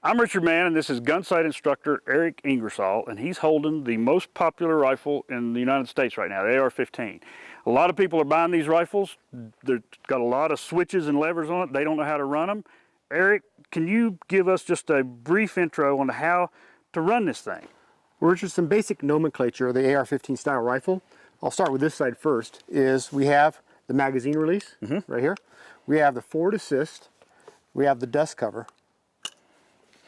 I'm Richard Mann, and this is Gunsight instructor Eric Ingersoll, and he's holding the most popular rifle in the United States right now, the AR-15. A lot of people are buying these rifles. They've got a lot of switches and levers on it. They don't know how to run them. Eric, can you give us just a brief intro on how to run this thing? Well, Richard, some basic nomenclature of the AR-15 style rifle. I'll start with this side first. We have the magazine release right here. We have the forward assist. We have the dust cover.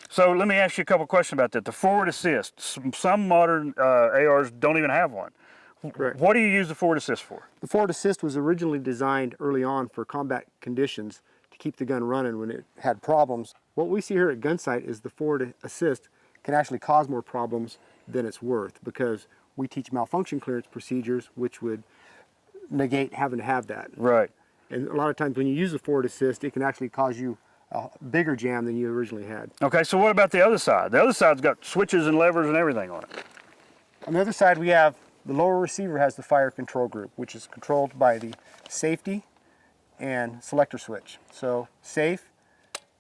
So let me ask you a couple questions about that. The forward assist, some modern ARs don't even have one. Correct. What do you use the forward assist for? The forward assist was originally designed early on for combat conditions to keep the gun running when it had problems. What we see here at Gunsight is the forward assist can actually cause more problems than it's worth, because we teach malfunction clearance procedures which would negate having to have that. Right. And a lot of times when you use the forward assist, it can actually cause you a bigger jam than you originally had. Okay, so what about the other side? The other side's got switches and levers and everything on it. On the other side, we have the lower receiver has the fire control group, which is controlled by the safety and selector switch. So safe,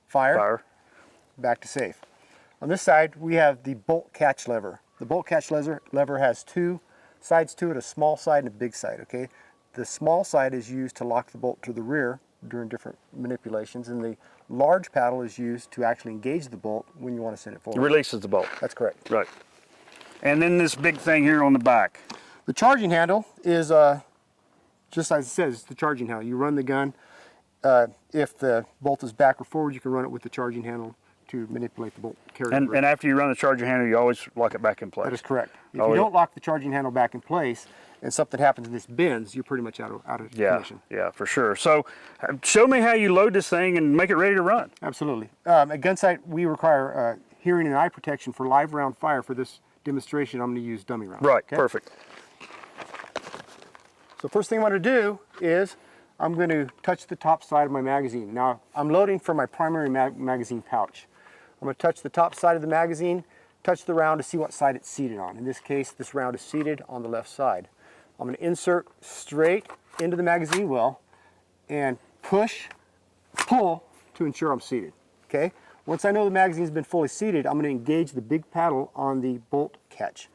fire, back to safe. On this side, we have the bolt catch lever. The bolt catch lever has two sides to it, a small side and a big side, okay? The small side is used to lock the bolt to the rear during different manipulations, and the large paddle is used to actually engage the bolt when you want to send it forward. It releases the bolt. That's correct. Right. And then this big thing here on the back. The charging handle is just as it says, it's the charging handle. You run the gun. If the bolt is back or forward, you can run it with the charging handle to manipulate the bolt. And after you run the charging handle, you always lock it back in place. That is correct. If you don't lock the charging handle back in place and something happens and this bends, you're pretty much out of commission. Yeah, for sure. So show me how you load this thing and make it ready to run. Absolutely. At Gunsight, we require hearing and eye protection for live round fire. For this demonstration, I'm going to use dummy rounds. Right, okay? Perfect. So first thing I'm going to do is I'm going to touch the top side of my magazine. Now, I'm loading from my primary magazine pouch. I'm going to touch the top side of the magazine, touch the round to see what side it's seated on. In this case, this round is seated on the left side. I'm going to insert straight into the magazine well and pull to ensure I'm seated, okay? Once I know the magazine's been fully seated, I'm going to engage the big paddle on the bolt catch.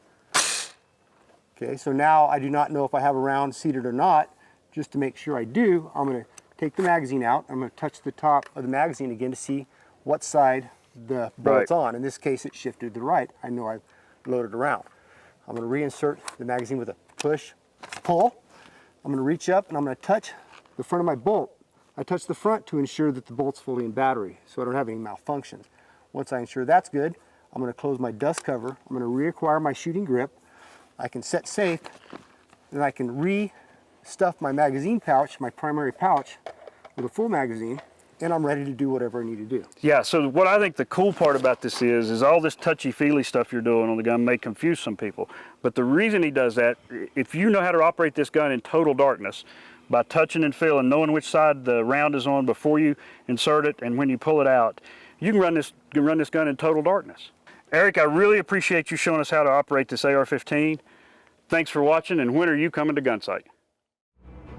Okay, so now I do not know if I have a round seated or not. Just to make sure I do, I'm going to take the magazine out. I'm going to touch the top of the magazine again to see what side the bolt's on. In this case, it shifted to the right. I know I've loaded around. I'm going to reinsert the magazine with a pull. I'm going to reach up and I'm going to touch the front of my bolt. I touch the front to ensure that the bolt's fully in battery, so I don't have any malfunctions. Once I ensure that's good, I'm going to close my dust cover. I'm going to reacquire my shooting grip. I can set safe, and I can re-stuff my magazine pouch, my primary pouch, with a full magazine, and I'm ready to do whatever I need to do. Yeah, so what I think the cool part about this is all this touchy-feely stuff you're doing on the gun may confuse some people. But the reason he does that, if you know how to operate this gun in total darkness, by touching and feeling, knowing which side the round is on before you insert it and when you pull it out, you can run this gun in total darkness. Eric, I really appreciate you showing us how to operate this AR-15. Thanks for watching, and when are you coming to Gunsight?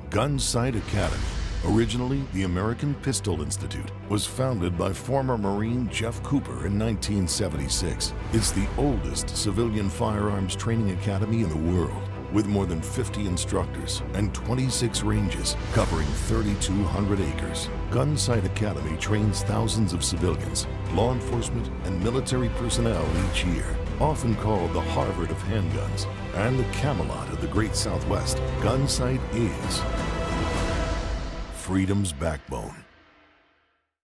Gunsight Academy, originally the American Pistol Institute, was founded by former Marine Jeff Cooper in 1976. It's the oldest civilian firearms training academy in the world, with more than 50 instructors and 26 ranges covering 3,200 acres. Gunsight Academy trains thousands of civilians, law enforcement, and military personnel each year. Often called the Harvard of handguns and the Camelot of the Great Southwest, Gunsight is freedom's backbone.